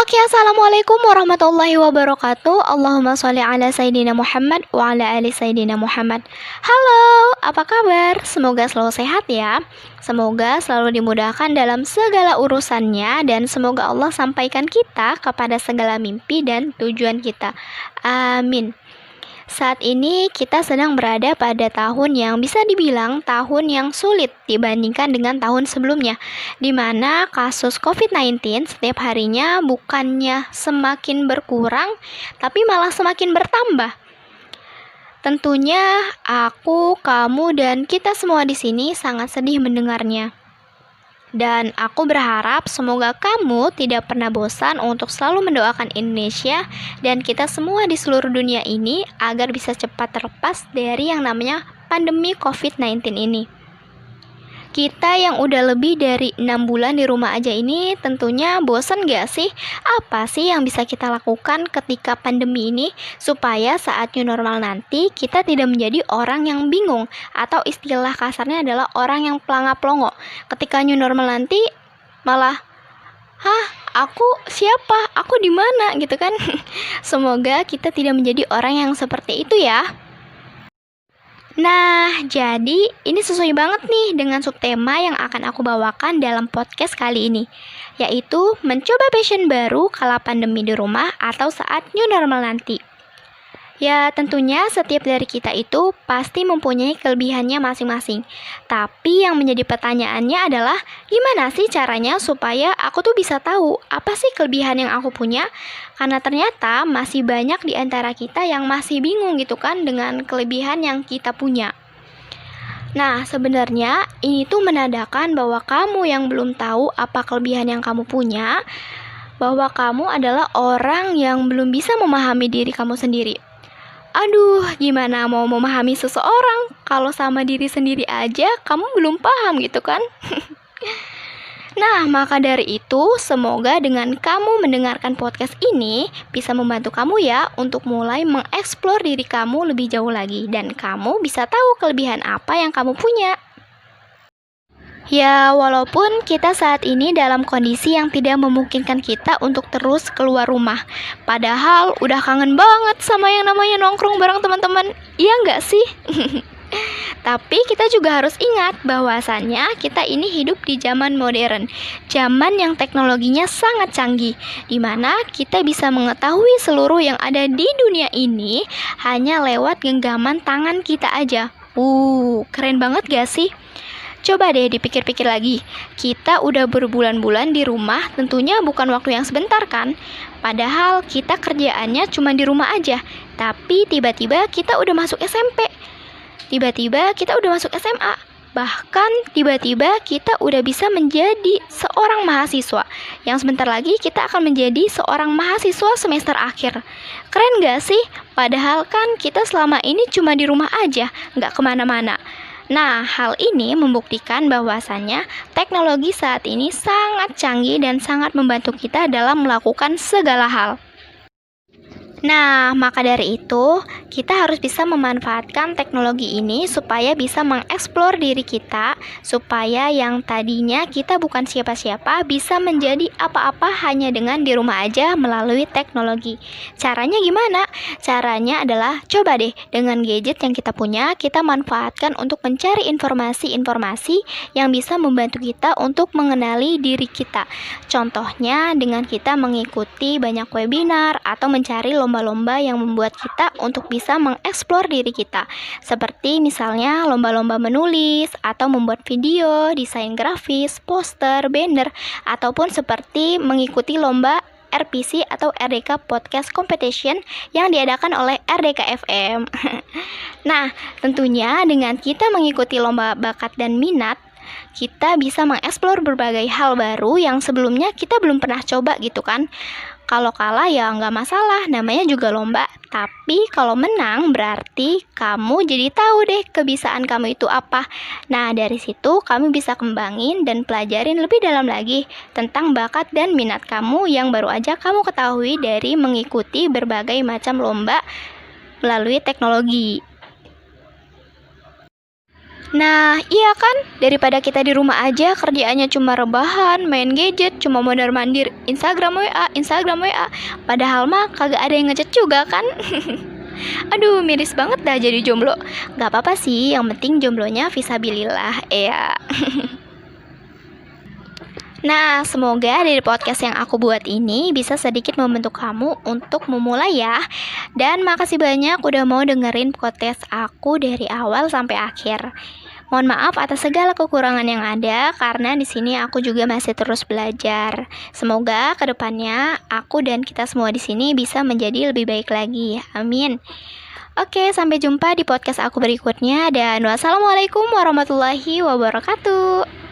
Oke, assalamualaikum warahmatullahi wabarakatuh. Allahumma sholli ala Sayyidina Muhammad wa ala ali Sayyidina Muhammad. Halo, apa kabar? Semoga selalu sehat ya. Semoga selalu dimudahkan dalam segala urusannya, dan semoga Allah sampaikan kita kepada segala mimpi dan tujuan kita. Amin. Saat ini kita sedang berada pada tahun yang bisa dibilang tahun yang sulit dibandingkan dengan tahun sebelumnya, di mana kasus COVID-19 setiap harinya bukannya semakin berkurang, tapi malah semakin bertambah. Tentunya aku, kamu, dan kita semua di sini sangat sedih mendengarnya. Dan aku berharap semoga kamu tidak pernah bosan untuk selalu mendoakan Indonesia dan kita semua di seluruh dunia ini agar bisa cepat terlepas dari yang namanya pandemi COVID-19 ini. Kita yang udah lebih dari 6 bulan di rumah aja ini tentunya bosan gak sih? Apa sih yang bisa kita lakukan ketika pandemi ini supaya saat new normal nanti kita tidak menjadi orang yang bingung, atau istilah kasarnya adalah orang yang pelanga-pelongo. Ketika new normal nanti malah, aku siapa? Aku di mana gitu kan? Semoga kita tidak menjadi orang yang seperti itu ya. Nah, jadi ini sesuai banget nih dengan subtema yang akan aku bawakan dalam podcast kali ini, yaitu mencoba passion baru kala pandemi di rumah atau saat new normal nanti. Ya, tentunya setiap dari kita itu pasti mempunyai kelebihannya masing-masing. Tapi yang menjadi pertanyaannya adalah, gimana sih caranya supaya aku tuh bisa tahu apa sih kelebihan yang aku punya? Karena ternyata masih banyak di antara kita yang masih bingung gitu kan dengan kelebihan yang kita punya. Nah, sebenarnya ini tuh menandakan bahwa kamu yang belum tahu apa kelebihan yang kamu punya, bahwa kamu adalah orang yang belum bisa memahami diri kamu sendiri. Aduh, gimana mau memahami seseorang kalau sama diri sendiri aja kamu belum paham gitu kan? Nah, maka dari itu, semoga dengan kamu mendengarkan podcast ini bisa membantu kamu ya untuk mulai mengeksplor diri kamu lebih jauh lagi, dan kamu bisa tahu kelebihan apa yang kamu punya. Ya, walaupun kita saat ini dalam kondisi yang tidak memungkinkan kita untuk terus keluar rumah, padahal udah kangen banget sama yang namanya nongkrong bareng teman-teman, iya nggak sih? Tapi kita juga harus ingat bahwasannya kita ini hidup di zaman modern, zaman yang teknologinya sangat canggih, di mana kita bisa mengetahui seluruh yang ada di dunia ini hanya lewat genggaman tangan kita aja. Keren banget gak sih? Coba deh dipikir-pikir lagi, kita udah berbulan-bulan di rumah, tentunya bukan waktu yang sebentar kan? Padahal kita kerjaannya cuma di rumah aja, tapi tiba-tiba kita udah masuk SMP, tiba-tiba kita udah masuk SMA, bahkan tiba-tiba kita udah bisa menjadi seorang mahasiswa, yang sebentar lagi kita akan menjadi seorang mahasiswa semester akhir. Keren gak sih? Padahal kan kita selama ini cuma di rumah aja, gak kemana-mana. Nah, hal ini membuktikan bahwasannya teknologi saat ini sangat canggih dan sangat membantu kita dalam melakukan segala hal. Nah, maka dari itu, kita harus bisa memanfaatkan teknologi ini supaya bisa mengeksplor diri kita, supaya yang tadinya kita bukan siapa-siapa bisa menjadi apa-apa hanya dengan di rumah aja melalui teknologi. Caranya gimana? Caranya adalah coba deh dengan gadget yang kita punya, kita manfaatkan untuk mencari informasi-informasi yang bisa membantu kita untuk mengenali diri kita. Contohnya dengan kita mengikuti banyak webinar atau mencari lomba-lomba yang membuat kita untuk bisa mengeksplor diri kita, seperti misalnya lomba-lomba menulis atau membuat video, desain grafis, poster, banner, ataupun seperti mengikuti lomba RPC atau RDK Podcast Competition yang diadakan oleh RDK FM. Nah, tentunya dengan kita mengikuti lomba bakat dan minat, kita bisa mengeksplor berbagai hal baru yang sebelumnya kita belum pernah coba gitu kan. Kalau kalah ya nggak masalah, namanya juga lomba. Tapi kalau menang berarti kamu jadi tahu deh kebiasaan kamu itu apa. Nah, dari situ kamu bisa kembangin dan pelajarin lebih dalam lagi tentang bakat dan minat kamu yang baru aja kamu ketahui dari mengikuti berbagai macam lomba melalui teknologi. Nah, iya kan? Daripada kita di rumah aja kerjaannya cuma rebahan, main gadget, cuma mondar-mandir Instagram WA, Instagram WA. Padahal mah kagak ada yang ngechat juga kan? Aduh, miris banget dah jadi jomblo. Gak apa-apa sih, yang penting jomblonya visabilillah, ya. Nah, semoga dari podcast yang aku buat ini bisa sedikit membentuk kamu untuk memulai ya. Dan makasih banyak udah mau dengerin podcast aku dari awal sampai akhir. Mohon maaf atas segala kekurangan yang ada karena di sini aku juga masih terus belajar. Semoga kedepannya aku dan kita semua di sini bisa menjadi lebih baik lagi. Amin. Oke, sampai jumpa di podcast aku berikutnya dan wassalamualaikum warahmatullahi wabarakatuh.